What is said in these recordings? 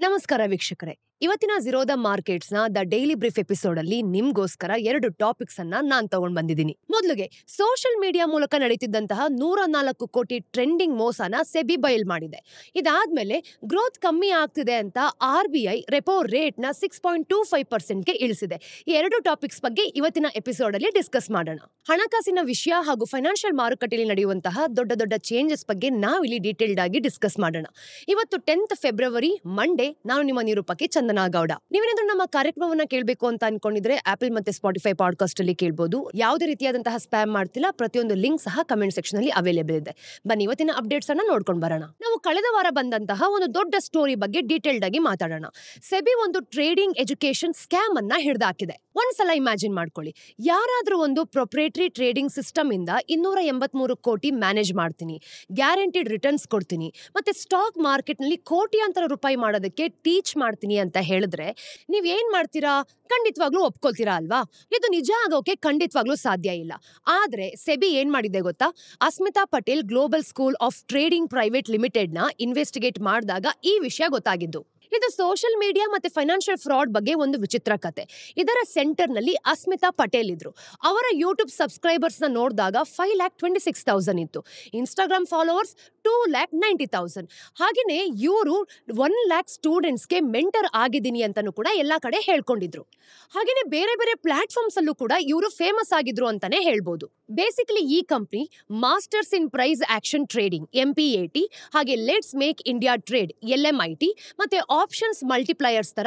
ನಮಸ್ಕಾರ ವೀಕ್ಷಕರೇ. ಇವತ್ತಿನ ಝೀರೋದ ಮಾರ್ಕೆಟ್ಸ್ ನ ದ ಡೈಲಿ ಬ್ರೀಫ್ ಎಪಿಸೋಡ್ ಅಲ್ಲಿ ನಿಮ್ಗೋಸ್ಕರ 2 ಟಾಪಿಕ್ಸ್ ಅನ್ನ ನಾನ್ ತಗೊಂಡ್ ಬಂದಿದ್ದೀನಿ. ಮೊದಲಿಗೆ ಸೋಷಿಯಲ್ ಮೀಡಿಯಾ ಮೂಲಕ ನಡೀತಿದ್ದಂತಹ 104 ಕೋಟಿ ಟ್ರೆಂಡಿಂಗ್ ಮೋಸನ ಸೆಬಿ ಬಯಲ್ ಮಾಡಿದೆ. ಇದಾದ್ಮೇಲೆ ಗ್ರೋತ್ ಕಮ್ಮಿ ಆಗ್ತಿದೆ ಅಂತ RBI ರೆಪೋ ರೇಟ್ ನ 6.25% ಗೆ ಇಳಿಸಿದೆ. ಈ 2 ಟಾಪಿಕ್ಸ್ ಬಗ್ಗೆ ಇವತ್ತಿನ ಎಪಿಸೋಡ್ ಅಲ್ಲಿ ಡಿಸ್ಕಸ್ ಮಾಡೋಣ. ಹಣಕಾಸಿನ ವಿಷಯ ಹಾಗೂ ಫೈನಾನ್ಷಿಯಲ್ ಮಾರುಕಟ್ಟೆಯಲ್ಲಿ ನಡೆಯುವಂತಹ ದೊಡ್ಡ ಚೇಂಜಸ್ ಬಗ್ಗೆ ನಾವಿಲ್ಲಿ ಡೀಟೇಲ್ಡ್ ಆಗಿ ಡಿಸ್ಕಸ್ ಮಾಡೋಣ. ಇವತ್ತು 10th ಫೆಬ್ರವರಿ ಮಂಡೇ. ನಾನು ನಿಮ್ಮ ನಿರೂಪಕಿ ಚಂದನಾ ಗೌಡ. ನೀವೇನಾದ್ರೂ ನಮ್ಮ ಕಾರ್ಯಕ್ರಮವನ್ನ ಕೇಳಬೇಕು ಅಂತ ಅನ್ಕೊಂಡಿದ್ರೆ ಆಪಲ್ ಮತ್ತೆ ಸ್ಪಾಟಿಫೈ ಪಾಡ್ಕಾಸ್ಟ್ ಅಲ್ಲಿ ಕೇಳಬಹುದು. ಯಾವುದೇ ರೀತಿಯಾದಂತಹ ಸ್ಪ್ಯಾಮ್ ಮಾಡ್ತಿಲ್ಲ. ಪ್ರತಿಯೊಂದು ಲಿಂಕ್ ಸಹ ಕಮೆಂಟ್ ಸೆಕ್ಷನ್ ಅಲ್ಲಿ ಅವೈಲೇಬಲ್ ಇದೆ. ಬನ್ನಿ ಇವತ್ತಿನ ಅಪ್ಡೇಟ್ಸ್ ಅನ್ನ ನೋಡ್ಕೊಂಡು ಬರೋಣ. ನಾವು ಕಳೆದ ವಾರ ಬಂದಂತಹ ಒಂದು ದೊಡ್ಡ ಸ್ಟೋರಿ ಬಗ್ಗೆ ಡೀಟೇಲ್ಡ್ ಆಗಿ ಮಾತಾಡೋಣ. ಸೆಬಿ ಒಂದು ಟ್ರೇಡಿಂಗ್ ಎಜುಕೇಶನ್ ಸ್ಕ್ಯಾಮ್ ಅನ್ನ ಹಿಡಿದಾಕಿದೆ. ಒಂದ್ಸಲ ಇಮ್ಯಾಜಿನ್ ಮಾಡ್ಕೊಳ್ಳಿ, ಯಾರಾದ್ರೂ ಒಂದು ಪ್ರೊಪ್ರೇಟರಿ ಟ್ರೇಡಿಂಗ್ ಸಿಸ್ಟಮ್ ಇಂದ 283 ಕೋಟಿ ಮ್ಯಾನೇಜ್ ಮಾಡ್ತೀನಿ, ಗ್ಯಾರಂಟಿಡ್ ರಿಟರ್ನ್ಸ್ ಕೊಡ್ತೀನಿ, ಮತ್ತೆ ಸ್ಟಾಕ್ ಮಾರ್ಕೆಟ್ ನಲ್ಲಿ ಕೋಟ್ಯಾಂತರ ರೂಪಾಯಿ ಮಾಡೋದಕ್ಕೆ ಟೀಚ್ ಮಾಡ್ತೀನಿ ಅಂತ ಹೇಳಿದ್ರೆ ನೀವ್ ಏನ್ ಮಾಡ್ತೀರಾ? ಖಂಡಿತವಾಗ್ಲೂ ಒಪ್ಕೊಳ್ತೀರಾ ಅಲ್ವಾ? ಇದು ನಿಜ ಆಗೋಕೆ ಖಂಡಿತವಾಗ್ಲೂ ಸಾಧ್ಯ ಇಲ್ಲ. ಆದ್ರೆ ಸೆಬಿ ಏನ್ ಮಾಡಿದೆ ಗೊತ್ತಾ? Asmita Patel global school of trading private limited ನ ಇನ್ವೆಸ್ಟಿಗೇಟ್ ಮಾಡಿದಾಗ ಈ ವಿಷಯ ಗೊತ್ತಾಗಿದ್ದು. ಇದು ಸೋಷಿಯಲ್ ಮೀಡಿಯಾ ಮತ್ತೆ ಫೈನಾನ್ಷಿಯಲ್ ಫ್ರಾಡ್ ಬಗ್ಗೆ ಒಂದು ವಿಚಿತ್ರ ಕತೆ. ಇದರ ಸೆಂಟರ್ ನಲ್ಲಿ ಅಸ್ಮಿತಾ ಪಟೇಲ್ ಇದ್ರು. ಅವರ ಯೂಟ್ಯೂಬ್ ಸಬ್ಸ್ಕ್ರೈಬರ್ಸ್ ನ ನೋಡಿದಾಗ 5,26,000 ಇತ್ತು. Instagram followers 2,90,000. ಹಾಗೇನೆ ಇವರು 1,00,000 ಸ್ಟೂಡೆಂಟ್ಸ್ಗೆ ಮೆಂಟರ್ ಆಗಿದ್ದೀನಿ ಅಂತಾನು ಕೂಡ ಎಲ್ಲಾ ಕಡೆ ಹೇಳ್ಕೊಂಡಿದ್ರು. ಹಾಗೇನೆ ಬೇರೆ ಪ್ಲಾಟ್ಫಾರ್ಮ್ಸ್ ಅಲ್ಲೂ ಕೂಡ ಇವರು ಫೇಮಸ್ ಆಗಿದ್ರು ಅಂತಾನೆ ಹೇಳ್ಬೋದು. ಬೇಸಿಕಲಿ ಈ company masters in price action trading MPAT, ಹಾಗೆ let's make India trade LMIT ಮತ್ತೆ ಆಪ್ಷನ್ಸ್ ಮಲ್ಟಿಪ್ಲೈಯರ್ಸ್ ತರ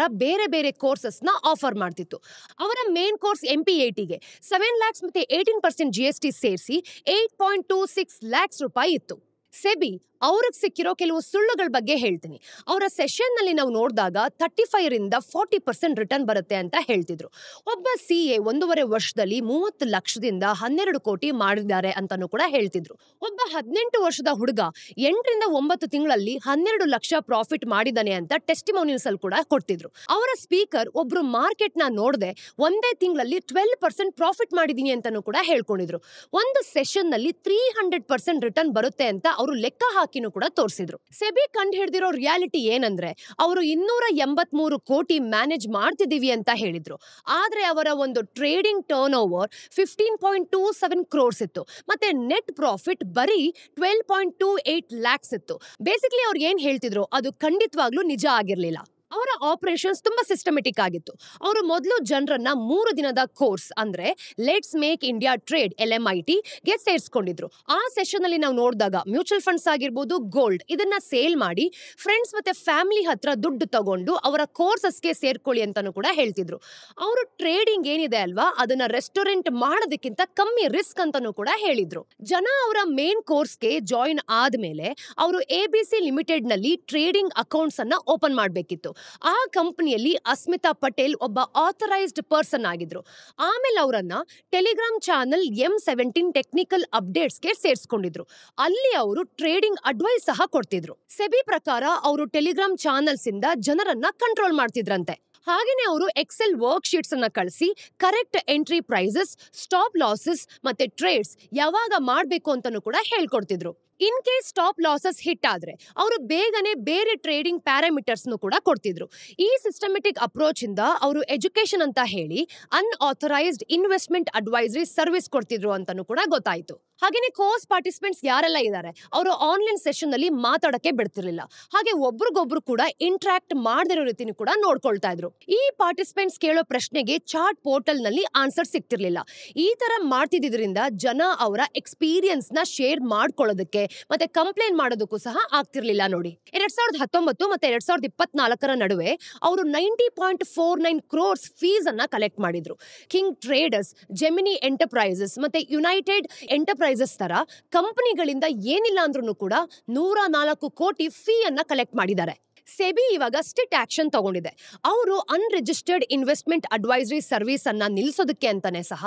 ಬೇರೆ ಕೋರ್ಸಸ್ ನ ಆಫರ್ ಮಾಡ್ತಿತ್ತು. ಅವರ ಮೇನ್ ಕೋರ್ಸ್ MPAT ಗೆ 7 lakhs ಮತ್ತೆ 18% GST ಸೇರಿಸಿ 8.26 lakhs ರೂಪಾಯಿ ಇತ್ತು. ಸೆಬಿ ಅವ್ರಿಗೆ ಸಿಕ್ಕಿರೋ ಕೆಲವು ಸುಳ್ಳುಗಳ ಬಗ್ಗೆ ಹೇಳ್ತೀನಿ. ಅವರ ಸೆಷನ್ ನಲ್ಲಿ ನಾವು ನೋಡಿದಾಗ 35 ರಿಂದ 40% ರಿಟರ್ನ್ ಬರುತ್ತೆ ಅಂತ ಹೇಳ್ತಿದ್ರು. ಒಬ್ಬ CA 1.5 ವರ್ಷದಲ್ಲಿ 30 ಲಕ್ಷದಿಂದ 12 ಕೋಟಿ ಮಾಡಿದ್ದಾರೆ ಅಂತಾನು ಕೂಡ ಹೇಳ್ತಿದ್ರು. ಒಬ್ಬ 18 ವರ್ಷದ ಹುಡುಗ 8 ರಿಂದ 9 ತಿಂಗಳಲ್ಲಿ 12 ಲಕ್ಷ ಪ್ರಾಫಿಟ್ ಮಾಡಿದಾನೆ ಅಂತ ಟೆಸ್ಟಿಮೋನಿಯಲ್ಸ್ ಅಲ್ಲಿ ಕೂಡ ಕೊಡ್ತಿದ್ರು. ಅವರ ಸ್ಪೀಕರ್ ಒಬ್ರು ಮಾರ್ಕೆಟ್ ನ ನೋಡದೆ ಒಂದೇ ತಿಂಗಳಲ್ಲಿ 12% ಪ್ರಾಫಿಟ್ ಮಾಡಿದೀನಿ ಅಂತಾನು ಕೂಡ ಹೇಳ್ಕೊಂಡಿದ್ರು. ಒಂದು ಸೆಷನ್ ನಲ್ಲಿ 300% ರಿಟರ್ನ್ ಬರುತ್ತೆ ಅಂತ ಅವರು ಲೆಕ್ಕ ಹಾಕಿನೂ ಕೂಡ ತೋರಿಸಿದ್ರು. ಸೆಬಿ ಕಂಡು ಹಿಡಿದಿರೋ ರಿಯಾಲಿಟಿ ಏನಂದ್ರೆ ಅವರು 283 ಕೋಟಿ ಮ್ಯಾನೇಜ್ ಮಾಡ್ತಿದೀವಿ ಅಂತ ಹೇಳಿದ್ರು. ಆದ್ರೆ ಅವರ ಒಂದು ಟ್ರೇಡಿಂಗ್ ಟರ್ನ್ ಓವರ್ 15.27 crores ಇತ್ತು. ಮತ್ತೆ ನೆಟ್ ಪ್ರಾಫಿಟ್ ಬರೀ 12.28 lakhs ಇತ್ತು. ಬೇಸಿಕಲಿ ಅವ್ರು ಏನ್ ಹೇಳ್ತಿದ್ರು ಅದು ಖಂಡಿತವಾಗ್ಲೂ ನಿಜ ಆಗಿರ್ಲಿಲ್ಲ. ಅವರ ಆಪರೇಷನ್ಸ್ ತುಂಬಾ ಸಿಸ್ಟಮೆಟಿಕ್ ಆಗಿತ್ತು. ಅವರು ಮೊದಲು ಜನರನ್ನ 3 ದಿನದ ಕೋರ್ಸ್ ಅಂದ್ರೆ let's make India trade LMIT ಗೆ ಸೇರಿಸ್ಕೊಂಡಿದ್ರು. ಆ ಸೆಷನ್ ಅಲ್ಲಿ ನಾವು ನೋಡಿದಾಗ ಮ್ಯೂಚುವಲ್ ಫಂಡ್ಸ್ ಆಗಿರ್ಬೋದು, ಗೋಲ್ಡ್ ಇದನ್ನ ಸೇಲ್ ಮಾಡಿ ಫ್ರೆಂಡ್ಸ್ ಮತ್ತೆ ಫ್ಯಾಮಿಲಿ ಹತ್ರ ದುಡ್ಡು ತಗೊಂಡು ಅವರ ಕೋರ್ಸಸ್ಗೆ ಸೇರ್ಕೊಳ್ಳಿ ಅಂತಾನು ಕೂಡ ಹೇಳ್ತಿದ್ರು. ಅವರು ಟ್ರೇಡಿಂಗ್ ಏನಿದೆ ಅಲ್ವಾ ಅದನ್ನ ರೆಸ್ಟೋರೆಂಟ್ ಮಾಡೋದಕ್ಕಿಂತ ಕಮ್ಮಿ ರಿಸ್ಕ್ ಅಂತಾನು ಕೂಡ ಹೇಳಿದ್ರು. ಜನ ಅವರ ಮೇನ್ ಕೋರ್ಸ್ಗೆ ಜಾಯಿನ್ ಆದ್ಮೇಲೆ ಅವರು ABC ಲಿಮಿಟೆಡ್ ನಲ್ಲಿ ಟ್ರೇಡಿಂಗ್ ಅಕೌಂಟ್ಸ್ ಅನ್ನ ಓಪನ್ ಮಾಡಬೇಕಿತ್ತು. ಆ ಕಂಪನಿಯಲ್ಲಿ ಅಸ್ಮಿತಾ ಪಟೇಲ್ ಒಬ್ಬ ಆಥರೈಸ್ಡ್ ಪರ್ಸನ್ ಆಗಿದ್ರು. ಆಮೇಲೆ ಅವರನ್ನ ಟೆಲಿಗ್ರಾಮ್ ಚಾನೆಲ್ M17 ಟೆಕ್ನಿಕಲ್ ಅಪ್ಡೇಟ್ಸ್ಗೆ ಸೇರಿಸ್ಕೊಂಡಿದ್ರು. ಅಲ್ಲಿ ಅವರು ಟ್ರೇಡಿಂಗ್ ಅಡ್ವೈಸ್ ಸಹ ಕೊಡ್ತಿದ್ರು. ಸೆಬಿ ಪ್ರಕಾರ ಅವರು ಟೆಲಿಗ್ರಾಮ್ ಚಾನೆಲ್ಸ್ ಇಂದ ಜನರನ್ನ ಕಂಟ್ರೋಲ್ ಮಾಡ್ತಿದ್ರಂತೆ. ಹಾಗೇನೆ ಅವರು ಎಕ್ಸೆಲ್ ವರ್ಕ್ ಶೀಟ್ಸ್ ಅನ್ನ ಕಳಿಸಿ correct entry prices, stop losses ಮತ್ತೆ ಟ್ರೇಡ್ಸ್ ಯಾವಾಗ ಮಾಡ್ಬೇಕು ಅಂತಾನು ಕೂಡ ಹೇಳ್ಕೊಡ್ತಿದ್ರು. In case stop losses hit ಆದ್ರೆ ಅವರು ಬೇಗನೆ ಬೇರೆ ಟ್ರೇಡಿಂಗ್ ಪ್ಯಾರಾಮೀಟರ್ಸ್ ಕೂಡ ಕೊಡ್ತಿದ್ರು. ಈ ಸಿಸ್ಟಮೆಟಿಕ್ ಅಪ್ರೋಚ್ ಇಂದ ಅವರು ಎಜುಕೇಶನ್ ಅಂತ ಹೇಳಿ ಅನ್ಆಥರೈಸ್ಡ್ ಇನ್ವೆಸ್ಟ್ಮೆಂಟ್ ಅಡ್ವೈಸರಿ ಸರ್ವಿಸ್ ಕೊಡ್ತಿದ್ರು ಅಂತಾನು ಕೂಡ ಗೊತ್ತಾಯ್ತು. ಹಾಗೇನೆ ಕೋರ್ಸ್ ಪಾರ್ಟಿಸಿಪೆಂಟ್ಸ್ ಯಾರೆಲ್ಲ ಇದ್ದಾರೆ ಅವರು ಆನ್ಲೈನ್ ಸೆಷನ್ ನಲ್ಲಿ ಮಾತಾಡಕ್ಕೆ ಬಿಡ್ತಿರ್ಲಿಲ್ಲ. ಹಾಗೆ ಒಬ್ರಿಗೊಬ್ರು ಕೂಡ ಇಂಟ್ರಾಕ್ಟ್ ಮಾಡದಿರೋ ರೀತಿನೂ ಕೂಡ ನೋಡ್ಕೊಳ್ತಾ ಇದ್ರು. ಈ ಪಾರ್ಟಿಸಿಪೆಂಟ್ಸ್ ಕೇಳೋ ಪ್ರಶ್ನೆಗೆ ಚಾರ್ಟ್ ಪೋರ್ಟಲ್ ನಲ್ಲಿ ಆನ್ಸರ್ ಸಿಗ್ತಿರ್ಲಿಲ್ಲ. ಈ ತರ ಮಾಡ್ತಿದ್ರಿಂದ ಜನ ಅವರ ಎಕ್ಸ್ಪೀರಿಯನ್ಸ್ ನ ಶೇರ್ ಮಾಡ್ಕೊಳ್ಳೋದಕ್ಕೆ ಮತ್ತೆ ಕಂಪ್ಲೇಂಟ್ ಮಾಡೋದಕ್ಕೂ ಸಹ ಆಗ್ತಿರ್ಲಿಲ್ಲ. ನೋಡಿ, 2019 ಮತ್ತೆ 2024 ನಡುವೆ ಅವರು 90.49 crores ಫೀಸ್ ಅನ್ನ ಕಲೆಕ್ಟ್ ಮಾಡಿದ್ರು. ಕಿಂಗ್ ಟ್ರೇಡರ್ಸ್, ಜೆಮಿನಿ ಎಂಟರ್ಪ್ರೈಸಸ್ ಮತ್ತೆ ಯುನೈಟೆಡ್ ಎಂಟರ್ಪ್ರೈಸಸ್ ತರ ಕಂಪನಿಗಳಿಂದ ಏನಿಲ್ಲ ಅಂದ್ರೂ ಕೂಡ 104 ಕೋಟಿ ಫೀ ಅನ್ನ ಕಲೆಕ್ಟ್ ಮಾಡಿದ್ದಾರೆ. ಸೆಬಿ ಇವಾಗ ಸ್ಟ್ರಿಕ್ಟ್ ಆಕ್ಷನ್ ತಗೊಂಡಿದೆ. ಅವರು ಅನ್ರಿಜಿಸ್ಟರ್ಡ್ ಇನ್ವೆಸ್ಟ್ಮೆಂಟ್ ಅಡ್ವೈಸರಿ ಸರ್ವಿಸ್ ಅನ್ನ ನಿಲ್ಲಿಸೋದಕ್ಕೆ ಅಂತಾನೆ ಸಹ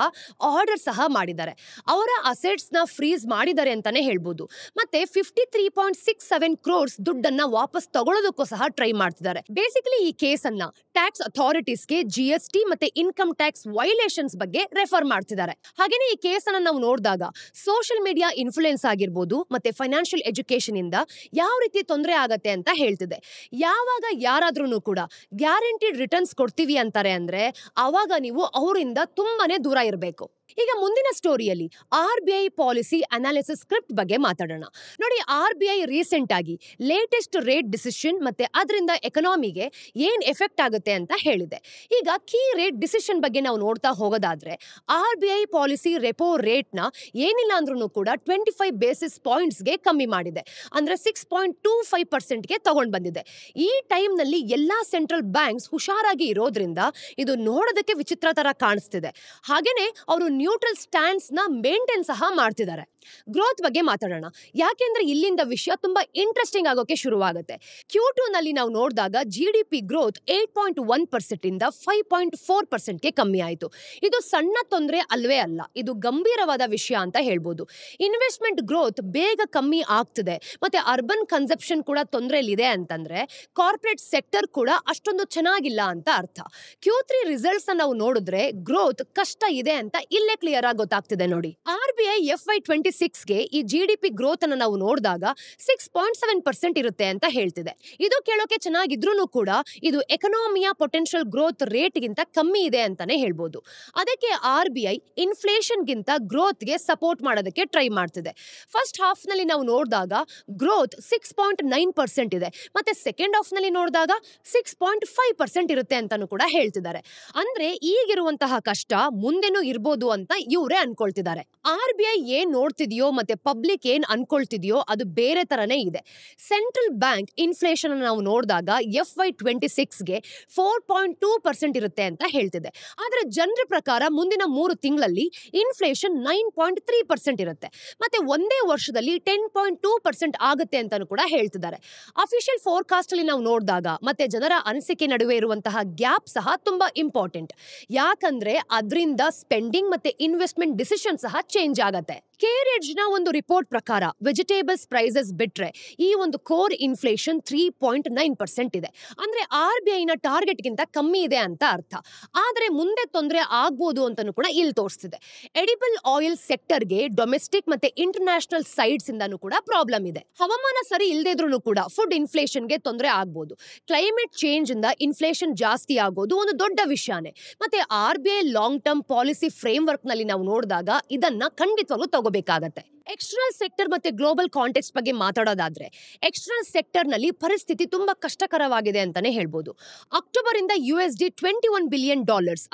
ಆರ್ಡರ್ ಸಹ ಮಾಡಿದ್ದಾರೆ. ಅವರ ಅಸೆಟ್ಸ್ ನ ಫ್ರೀಸ್ ಮಾಡಿದ್ದಾರೆ ಅಂತಾನೆ ಹೇಳ್ಬೋದು. ಮತ್ತೆ 53.67 crores ದುಡ್ಡನ್ನ ವಾಪಸ್ ತಗೊಳ್ಳೋದಕ್ಕೂ ಸಹ ಟ್ರೈ ಮಾಡ್ತಿದ್ದಾರೆ. ಬೇಸಿಕಲಿ ಈ ಕೇಸ್ ಅನ್ನ ಟ್ಯಾಕ್ಸ್ ಅಥಾರಿಟೀಸ್ಗೆ GST ಮತ್ತೆ ಇನ್ಕಮ್ ಟ್ಯಾಕ್ಸ್ ವೈಲೇಷನ್ಸ್ ಬಗ್ಗೆ ರೆಫರ್ ಮಾಡ್ತಿದ್ದಾರೆ. ಹಾಗೇನೆ ಈ ಕೇಸ್ ಅನ್ನ ನಾವು ನೋಡಿದಾಗ ಸೋಷಿಯಲ್ ಮೀಡಿಯಾ ಇನ್ಫ್ಲೂಯೆನ್ಸ್ ಆಗಿರ್ಬೋದು ಮತ್ತೆ ಫೈನಾನ್ಷಿಯಲ್ ಎಜುಕೇಶನ್ ಇಂದ ಯಾವ ರೀತಿ ತೊಂದರೆ ಆಗತ್ತೆ ಅಂತ ಹೇಳ್ತಿದೆ. ಯಾವಾಗ ಯಾರಾದ್ರೂ ಕೂಡ ಗ್ಯಾರಂಟಿಡ್ ರಿಟರ್ನ್ಸ್ ಕೊಡ್ತೀವಿ ಅಂತಾರೆ ಅಂದ್ರೆ ಅವಾಗ ನೀವು ಅವರಿಂದ ತುಂಬಾನೇ ದೂರ ಇರಬೇಕು. ಈಗ ಮುಂದಿನ ಸ್ಟೋರಿಯಲ್ಲಿ RBI ಪಾಲಿಸಿ ಅನಾಲಿಸಿಸ್ ಸ್ಕ್ರಿಪ್ಟ್ ಬಗ್ಗೆ ಮಾತಾಡೋಣ. ನೋಡಿ, RBI ರೀಸೆಂಟ್ ಆಗಿ ಲೇಟೆಸ್ಟ್ ರೇಟ್ ಡಿಸಿಷನ್ ಮತ್ತೆ ಅದರಿಂದ ಎಕನಾಮಿಗೆ ಏನ್ ಎಫೆಕ್ಟ್ ಆಗುತ್ತೆ ಅಂತ ಹೇಳಿದೆ. ಈಗ ಕೀ ರೇಟ್ ಡಿಸಿಷನ್ ಬಗ್ಗೆ ನಾವು ನೋಡ್ತಾ ಹೋಗೋದಾದ್ರೆ RBI ಪಾಲಿಸಿ ರೆಪೋ ರೇಟ್ ನ ಏನಿಲ್ಲ ಅಂದ್ರೂ ಕೂಡ 25 ಬೇಸಿಸ್ ಪಾಯಿಂಟ್ಸ್ ಗೆ ಕಮ್ಮಿ ಮಾಡಿದೆ. ಅಂದ್ರೆ 6.25% ಗೆ ತಗೊಂಡ್ ಬಂದಿದೆ. ಈ ಟೈಮ್ ನಲ್ಲಿ ಎಲ್ಲಾ ಸೆಂಟ್ರಲ್ ಬ್ಯಾಂಕ್ಸ್ ಹುಷಾರಾಗಿ ಇರೋದ್ರಿಂದ ಇದು ನೋಡೋದಕ್ಕೆ ವಿಚಿತ್ರ ತರ ಕಾಣಿಸ್ತಿದೆ. ಹಾಗೇನೆ ಅವರು ನ್ಯೂಟ್ರಲ್ ಸ್ಟ್ಯಾಂಡ್ಸ್ ನ ಮೇಂಟೈನ್ ಸಹ ಮಾಡ್ತಿದ್ದಾರೆ. ಗ್ರೋತ್ ಬಗ್ಗೆ ಮಾತಾಡೋಣ, ಯಾಕೆಂದ್ರೆ ಇಲ್ಲಿಂದ ವಿಷಯ ತುಂಬಾ ಇಂಟ್ರೆಸ್ಟಿಂಗ್ ಆಗೋಕೆ ಶುರುವಾಗುತ್ತೆ. Q2 ನಲ್ಲಿ ನಾವು ನೋಡಿದಾಗ GDP ಗ್ರೋತ್ 8.1% ಇಂದ 5.4% ಗೆ ಕಮ್ಮಿ ಆಯಿತು. ಇದು ಸಣ್ಣ ತೊಂದರೆ ಅಲ್ವೇ ಅಲ್ಲ, ಇದು ಗಂಭೀರವಾದ ವಿಷಯ ಅಂತ ಹೇಳ್ಬೋದು. ಇನ್ವೆಸ್ಟ್ಮೆಂಟ್ ಗ್ರೋತ್ ಬೇಗ ಕಮ್ಮಿ ಆಗ್ತಿದೆ, ಮತ್ತೆ ಅರ್ಬನ್ ಕನ್ಸಪ್ಷನ್ ಕೂಡ ತೊಂದರೆಯಲ್ಲಿದೆ ಅಂತಂದ್ರೆ ಕಾರ್ಪೊರೇಟ್ ಸೆಕ್ಟರ್ ಕೂಡ ಅಷ್ಟೊಂದು ಚೆನ್ನಾಗಿಲ್ಲ ಅಂತ ಅರ್ಥ. Q3 ರಿಸಲ್ಟ್ಸ್ ನಾವು ನೋಡಿದ್ರೆ ಗ್ರೋತ್ ಕಷ್ಟ ಇದೆ ಅಂತ ಇಲ್ಲೇ ಕ್ಲಿಯರ್ ಆಗಿ ಗೊತ್ತಾಗ್ತಿದೆ. ನೋಡಿ, RBI FY26 ಗೆ ಈ GDP ಗ್ರೋತ್ ಅನ್ನು ನಾವು ನೋಡಿದಾಗ 6.7% ಇರುತ್ತೆ ಅಂತ ಹೇಳ್ತಿದೆ. ಇದು ಕೇಳೋಕೆ ಚೆನ್ನಾಗಿದ್ರೂ ಕೂಡ ಇದು ಎಕನಾಮಿಯ ಪೊಟೆನ್ಶಿಯಲ್ ಗ್ರೋತ್ ರೇಟ್ ಗಿಂತ ಕಮ್ಮಿ ಇದೆ ಅಂತಾನೆ ಹೇಳ್ಬೋದು. ಅದಕ್ಕೆ RBI ಇನ್ಫ್ಲೇಷನ್ ಗಿಂತ ಗ್ರೋತ್ ಗೆ ಸಪೋರ್ಟ್ ಮಾಡೋದಕ್ಕೆ ಟ್ರೈ ಮಾಡ್ತಿದೆ. ಫಸ್ಟ್ ಹಾಫ್ ನಲ್ಲಿ ನಾವು ನೋಡಿದಾಗ ಗ್ರೋತ್ 6.9% ಇದೆ, ಮತ್ತೆ ಸೆಕೆಂಡ್ ಹಾಫ್ ನಲ್ಲಿ ನೋಡಿದಾಗ 6.5% ಇರುತ್ತೆ ಅಂತಾನು ಕೂಡ ಹೇಳ್ತಿದ್ದಾರೆ. ಅಂದ್ರೆ ಈಗಿರುವಂತಹ ಕಷ್ಟ ಮುಂದೆನೂ ಇರ್ಬೋದು ಅಂತ ಇವರೇ ಅನ್ಕೊಳ್ತಿದ್ದಾರೆ. RBI ಏನ್ ನೋಡ್ತಿದ್ಯೋ ಮತ್ತೆ ಪಬ್ಲಿಕ್ ಏನ್ ಅನ್ಕೊಳ್ತಿದ್ಯೋ ಅದು ಬೇರೆ ತರನೇ ಇದೆ. ಸೆಂಟ್ರಲ್ ಬ್ಯಾಂಕ್ ಇನ್ಫ್ಲೇಷನ್ ನಾವು ನೋಡಿದಾಗ FY26 ಗೆ 4.2% ಇರುತ್ತೆ ಅಂತ ಹೇಳ್ತಿದೆ. ಆದ್ರೆ ಜನರ ಪ್ರಕಾರ ಮುಂದಿನ 3 ತಿಂಗಳಲ್ಲಿ ಇನ್ಫ್ಲೇಷನ್ 9.3% ಇರುತ್ತೆ, ಮತ್ತೆ ಒಂದೇ ವರ್ಷದಲ್ಲಿ 10.2% ಆಗುತ್ತೆ ಅಂತಾನು ಕೂಡ ಹೇಳ್ತಿದ್ದಾರೆ. ಅಫಿಷಿಯಲ್ ಫೋರ್ಕಾಸ್ಟ್ ಅಲ್ಲಿ ನಾವು ನೋಡಿದಾಗ ಮತ್ತೆ ಜನರ ಅನಿಸಿಕೆ ನಡುವೆ ಇರುವಂತಹ ಗ್ಯಾಪ್ ಸಹ ತುಂಬಾ ಇಂಪಾರ್ಟೆಂಟ್. ಯಾಕಂದ್ರೆ ಅದರಿಂದ ಸ್ಪೆಂಡಿಂಗ್ ಮತ್ತೆ ಇನ್ವೆಸ್ಟ್ಮೆಂಟ್ ಡಿಸಿಷನ್ ಸಹ ಚೇಂಜ್ ಆಗತ್ತೆ. ಕೇರೆಡ್ಜ್ ನ ಒಂದು ರಿಪೋರ್ಟ್ ಪ್ರಕಾರ ವೆಜಿಟೇಬಲ್ಸ್ ಪ್ರೈಸಸ್ ಬಿಟ್ರೆ ಈ ಒಂದು ಕೋರ್ ಇನ್ಫ್ಲೇಷನ್ 3.9% ಇದೆ. ಅಂದ್ರೆ RBI ನ ಟಾರ್ಗೆಟ್ ಗಿಂತ ಕಮ್ಮಿ ಇದೆ ಅಂತ ಅರ್ಥ. ಆದ್ರೆ ಮುಂದೆ ತೊಂದರೆ ಆಗ್ಬೋದು ಅಂತಾನು ಕೂಡ ಇಲ್ಲಿ ತೋರಿಸ್ತಿದೆ. ಎಡಿಬಲ್ ಆಯಿಲ್ ಸೆಕ್ಟರ್ಗೆ ಡೊಮೆಸ್ಟಿಕ್ ಮತ್ತೆ ಇಂಟರ್ನ್ಯಾಷನಲ್ ಸೈಡ್ಸ್ ಇಂದಾನು ಕೂಡ ಪ್ರಾಬ್ಲಮ್ ಇದೆ. ಹವಾಮಾನ ಸರಿ ಇಲ್ಲದೆ ಇದ್ರೂ ಕೂಡ ಫುಡ್ ಇನ್ಫ್ಲೇಷನ್ಗೆ ತೊಂದರೆ ಆಗ್ಬೋದು. ಕ್ಲೈಮೇಟ್ ಚೇಂಜ್ ಇಂದ ಇನ್ಫ್ಲೇಷನ್ ಜಾಸ್ತಿ ಆಗೋದು ಒಂದು ದೊಡ್ಡ ವಿಷಯನೇ. ಮತ್ತೆ RBI long term policy frame work ನಲ್ಲಿ ನಾವು ನೋಡಿದಾಗ ಇದನ್ನ ಖಂಡಿತವಾಗ್ಲೂ ತಗೋಬೇಕಾಗತ್ತೆ. ಎಕ್ಸ್ಟರ್ನಲ್ ಸೆಕ್ಟರ್ ಮತ್ತೆ ಗ್ಲೋಬಲ್ ಕಾಂಟೆಕ್ಸ್ಟ್ ಬಗ್ಗೆ ಮಾತಾಡೋದಾದ್ರೆ ಎಕ್ಸ್ಟರ್ನಲ್ ಸೆಕ್ಟರ್ ನಲ್ಲಿ ಪರಿಸ್ಥಿತಿ ತುಂಬಾ ಕಷ್ಟಕರವಾಗಿದೆ ಅಂತಾನೆ ಹೇಳ್ಬೋದು. ಅಕ್ಟೋಬರ್ ಇಂದ $21 ಬಿಲಿಯನ್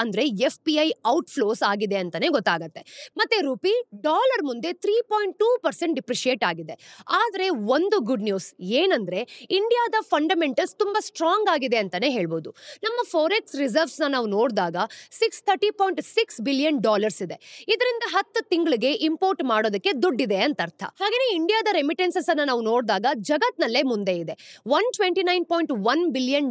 ಅಂದ್ರೆ FPI ಔಟ್ಫ್ಲೋಸ್ ಆಗಿದೆ ಅಂತಾನೆ ಗೊತ್ತಾಗತ್ತೆ. ಮತ್ತೆ ರುಪಿ ಡಾಲರ್ ಮುಂದೆ 3.2% ಡಿಪ್ರಿಶಿಯೇಟ್ ಆಗಿದೆ. ಆದ್ರೆ ಒಂದು ಗುಡ್ ನ್ಯೂಸ್ ಏನಂದ್ರೆ ಇಂಡಿಯಾದ ಫಂಡಮೆಂಟಲ್ಸ್ ತುಂಬಾ ಸ್ಟ್ರಾಂಗ್ ಆಗಿದೆ ಅಂತಾನೆ ಹೇಳ್ಬೋದು. ನಮ್ಮ ಫಾರೆಕ್ಸ್ ರಿಸರ್ವ್ಸ್ ನಾವು ನೋಡಿದಾಗ $630.6 ಬಿಲಿಯನ್ ಇದೆ. ಇದರಿಂದ 10 ತಿಂಗಳಿಗೆ ಇಂಪೋರ್ಟ್ ಮಾಡೋದಕ್ಕೆ ದುಡ್ಡಿದೆ ಅಂತ ಅರ್ಥ. ಹಾಗೇನೆ ಇಂಡಿಯಾದ ರೆಮಿಟೆನ್ಸಸ್ ಅನ್ನ ನಾವು ನೋಡಿದಾಗ ಜಗತ್ನಲ್ಲೇ ಮುಂದೆ ಇದೆ. $129.1 ಬಿಲಿಯನ್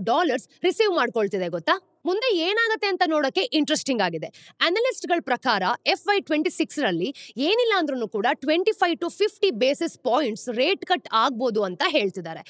ರಿಸೀವ್ ಮಾಡ್ಕೊಳ್ತಿದೆ ಗೊತ್ತಾ. ಮುಂದೆ ಏನಾಗುತ್ತೆ ಅಂತ ನೋಡಕ್ಕೆ ಇಂಟ್ರೆಸ್ಟಿಂಗ್ ಆಗಿದೆ. ಅನಲಿಸ್ಟ್ ಗಳ ಪ್ರಕಾರ FY26 ರಲ್ಲಿ ಏನಿಲ್ಲ ಅಂದ್ರೂ ಕೂಡ 25 to 50 basis points rate cut ಆಗ್ಬೋದು ಅಂತ ಹೇಳ್ತಿದ್ದಾರೆ.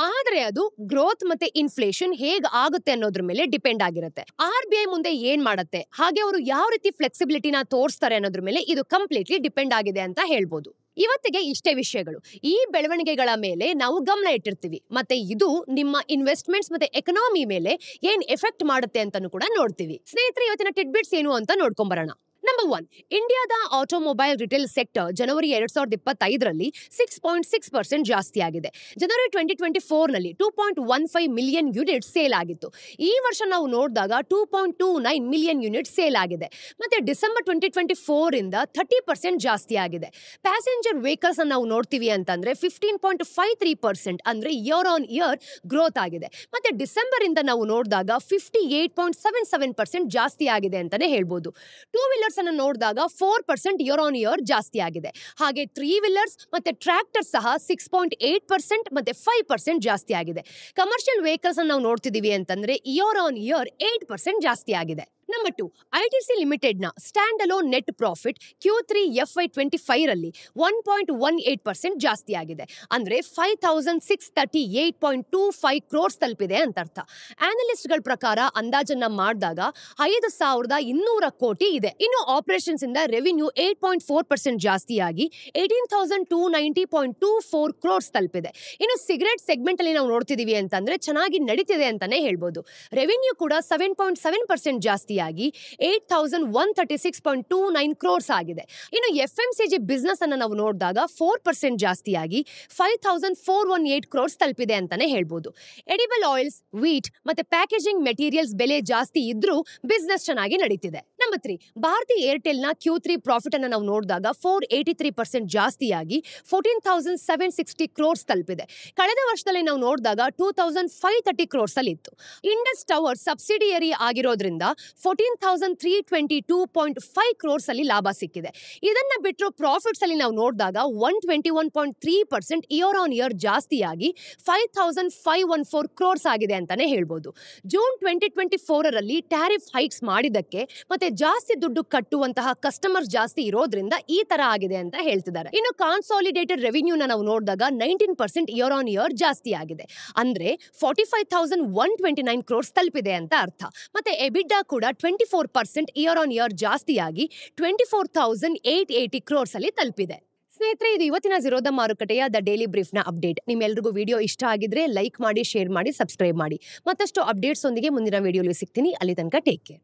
ಆದ್ರೆ ಅದು ಗ್ರೋತ್ ಮತ್ತೆ ಇನ್ಫ್ಲೇಷನ್ ಹೇಗ್ ಆಗುತ್ತೆ ಅನ್ನೋದ್ರ ಮೇಲೆ ಡಿಪೆಂಡ್ ಆಗಿರುತ್ತೆ. RBI ಮುಂದೆ ಏನ್ ಮಾಡುತ್ತೆ, ಹಾಗೆ ಅವರು ಯಾವ ರೀತಿ ಫ್ಲೆಕ್ಸಿಬಿಲಿಟಿನ ತೋರಿಸ್ತಾರೆ ಅನ್ನೋದ್ರ ಮೇಲೆ ಇದು ಕಂಪ್ಲೀಟ್ಲಿ ಡಿಪೆಂಡ್ ಆಗಿದೆ ಅಂತ ಹೇಳ್ಬೋದು. ಇವತ್ತಿಗೆ ಇಷ್ಟೇ ವಿಷಯಗಳು. ಈ ಬೆಳವಣಿಗೆಗಳ ಮೇಲೆ ನಾವು ಗಮನ ಇಟ್ಟಿರ್ತೀವಿ, ಮತ್ತೆ ಇದು ನಿಮ್ಮ ಇನ್ವೆಸ್ಟ್ಮೆಂಟ್ಸ್ ಮತ್ತೆ ಎಕನಾಮಿ ಮೇಲೆ ಏನ್ ಎಫೆಕ್ಟ್ ಮಾಡುತ್ತೆ ಅಂತಾನು ಕೂಡ ನೋಡ್ತೀವಿ. ಸ್ನೇಹಿತರೆ, ಇವತ್ತಿನ ಟಿಡ್ಬಿಟ್ಸ್ ಏನು ಅಂತ ನೋಡ್ಕೊಂಬರೋಣ. ನಂಬರ್ 1, ಇಂಡಿಯಾದ ಆಟೋಮೊಬೈಲ್ ರಿಟೇಲ್ ಸೆಕ್ಟರ್ ಜನವರಿ 2025ರಲ್ಲಿ 6.6% ಜಾಸ್ತಿ ಆಗಿದೆ. ಜನವರಿ 2024 ನಲ್ಲಿ 2.15 ಮಿಲಿಯನ್ ಯೂನಿಟ್ ಸೇಲ್ ಆಗಿತ್ತು. ಈ ವರ್ಷ ನಾವು ನೋಡಿದಾಗ 2.29 ಮಿಲಿಯನ್ ಯೂನಿಟ್ ಸೇಲ್ ಆಗಿದೆ. ಮತ್ತೆ ಡಿಸೆಂಬರ್ 2024 ಇಂದ 30% ಜಾಸ್ತಿ ಆಗಿದೆ. ಪ್ಯಾಸೆಂಜರ್ ವೆಹಿಕಲ್ಸ್ ನಾವು ನೋಡ್ತೀವಿ ಅಂತಂದ್ರೆ 15.53% ಅಂದ್ರೆ ಇಯರ್ ಆನ್ ಇಯರ್ ಗ್ರೋತ್ ಆಗಿದೆ. ಮತ್ತೆ ಡಿಸೆಂಬರ್ ಇಂದ ನಾವು ನೋಡಿದಾಗ 58.77% ಜಾಸ್ತಿ ಆಗಿದೆ ಅಂತಾನೆ ಹೇಳ್ಬೋದು. ಟೂ ವೀಲರ್ಸ್ ಅನ್ನು ನೋಡಿದಾಗ 4% ಇಯರ್ ಆನ್ ಇಯರ್ ಜಾಸ್ತಿ ಆಗಿದೆ. ಹಾಗೆ 3 ವೀಲರ್ಸ್ ಮತ್ತೆ ಟ್ರ್ಯಾಕ್ಟರ್ ಸಹ 6.8% ಮತ್ತೆ 5% ಜಾಸ್ತಿ ಆಗಿದೆ. ಕಮರ್ಷಿಯಲ್ ವೆಹಿಕಲ್ಸ್ ಅನ್ನು ನಾವು ನೋಡ್ತಿದೀವಿ ಅಂತಂದ್ರೆ ಇಯರ್ ಆನ್ ಇಯರ್ 8% ಜಾಸ್ತಿ ಆಗಿದೆ. ನಂಬರ್ 2, ಐಟಿಸಿ ಲಿಮಿಟೆಡ್ನ stand alone net profit Q3 FY25 ರಲ್ಲಿ 1.18% ಜಾಸ್ತಿ ಆಗಿದೆ. ಅಂದ್ರೆ 5638.25 ಕ್ರೋರ್ಸ್ ತಲುಪಿದೆ ಅಂತ ಅರ್ಥ. ಆನಲಿಸ್ಟ್ಗಳ ಪ್ರಕಾರ ಅಂದಾಜನ್ನ ಮಾಡಿದಾಗ 5200 ಕೋಟಿ ಇದೆ. ಇನ್ನು ಆಪರೇಷನ್ಸ್ ಇಂದ ರೆವಿನ್ಯೂ 8.4% ಜಾಸ್ತಿಯಾಗಿ 18,290.24 ಕ್ರೋರ್ಸ್ ತಲುಪಿದೆ. ಇನ್ನು ಸಿಗರೆಟ್ ಸೆಗ್ಮೆಂಟ್ ಅಲ್ಲಿ ನಾವು ನೋಡ್ತಿದೀವಿ ಅಂತಂದ್ರೆ ಚೆನ್ನಾಗಿ ನಡೀತಿದೆ ಅಂತಾನೆ ಹೇಳ್ಬೋದು. ರೆವಿನ್ಯೂ ಕೂಡ 7.7% ಜಾಸ್ತಿಯಾಗಿ 8,136.29 ಕ್ರೋರ್ಸ್ ಆಗಿದೆ. ಇನ್ನು FMCG ಬಿಸ್ನೆಸ್ ಅನ್ನ ನಾವು ನೋಡಿದಾಗ 4% ಜಾಸ್ತಿಯಾಗಿ 5,418 ಕ್ರೋರ್ಸ್ ತಲುಪಿದೆ ಅಂತಾನೆ ಹೇಳ್ಬೋದು. ಎಡಿಬಲ್ ಆಯಿಲ್ಸ್, ವೀಟ್ ಮತ್ತೆ ಪ್ಯಾಕೇಜಿಂಗ್ ಮೆಟೀರಿಯಲ್ಸ್ ಬೆಲೆ ಜಾಸ್ತಿ ಇದ್ರೂ ಬಿಸ್ನೆಸ್ ಚೆನ್ನಾಗಿ ನಡೀತಿದೆ. ನಂಬರ್ 3, ಭಾರತಿ ಏರ್ಟೆಲ್ ನ Q3 ಪ್ರಾಫಿಟ್ ಅನ್ನ ನಾವು ನೋಡಿದಾಗ 483% ಜಾಸ್ತಿಯಾಗಿ 14,760 ಕ್ರೋರ್ಸ್ ತಲುಪಿದೆ. ಕಳೆದ ವರ್ಷದಲ್ಲಿ ನಾವು ನೋಡಿದಾಗ 2,530 ಕ್ರೋರ್ಸ್ ಅಲ್ಲಿ ಇತ್ತು. ಇಂಡಸ್ ಟವರ್ ಸಬ್ಸಿಡಿಯರಿ ಆಗಿರೋದ್ರಿಂದ 14,322.5 ಕ್ರೋರ್ಸ್ ಅಲ್ಲಿ ಲಾಭ ಸಿಕ್ಕಿದೆ. ಇದನ್ನ ಬಿಟ್ಟರು ಪ್ರಾಫಿಟ್ಸ್ ಅಲ್ಲಿ ನಾವು ನೋಡಿದಾಗ 121.3% ಇಯರ್ ಆನ್ ಇಯರ್ ಜಾಸ್ತಿಯಾಗಿ 5,514 ಕ್ರೋರ್ಸ್ ಆಗಿದೆ ಅಂತಾನೆ ಹೇಳ್ಬೋದು. ಜೂನ್ 2024 ರಲ್ಲಿ ಟ್ಯಾರಿಫ್ ಹೈಕ್ಸ್ ಮಾಡಿದಕ್ಕೆ ಮತ್ತೆ ಜಾಸ್ತಿ ದುಡ್ಡು ಕಟ್ಟುವಂತಹ ಕಸ್ಟಮರ್ಸ್ ಜಾಸ್ತಿ ಇರೋದ್ರಿಂದ ಈ ತರ ಆಗಿದೆ ಅಂತ ಹೇಳ್ತಿದ್ದಾರೆ. ಇನ್ನು ಕಾನ್ಸಾಲಿಡೇಟೆಡ್ ರೆವಿನ್ಯೂನ ನಾವು ನೋಡಿದಾಗ 19% ಇಯರ್ ಆನ್ ಇಯರ್ ಜಾಸ್ತಿ ಆಗಿದೆ. ಅಂದ್ರೆ 45,129 ಕ್ರೋರ್ಸ್ ತಲುಪಿದೆ ಅಂತ ಅರ್ಥ. ಮತ್ತೆ ಎಬಿಡಾ ಕೂಡ 24% ಇಯರ್ ಆನ್ ಇಯರ್ ಜಾಸ್ತಿಯಾಗಿ 24,880 ಕ್ರೋರ್ಸ್ ಅಲ್ಲಿ ತಲುಪಿದೆ. ಸ್ನೇಹಿತರೆ, ಇದು ಇವತ್ತಿನ ಝೀರೋದ ಮಾರುಕಟ್ಟೆಯ ದ ಡೈಲಿ ಬ್ರೀಫ್ ನ ಅಪ್ಡೇಟ್. ನಿಮ್ಮೆಲ್ಲರಿಗೂ ವಿಡಿಯೋ ಇಷ್ಟ ಆಗಿದ್ರೆ ಲೈಕ್ ಮಾಡಿ, ಶೇರ್ ಮಾಡಿ, ಸಬ್ಸ್ಕ್ರೈಬ್ ಮಾಡಿ. ಮತ್ತಷ್ಟು ಅಪ್ಡೇಟ್ಸ್ ಒಂದಿಗೆ ಮುಂದಿನ ವಿಡಿಯೋಲಿ ಸಿಗ್ತೀನಿ. ಅಲ್ಲಿ ತನಕ ಟೇಕ್ ಕೇರ್.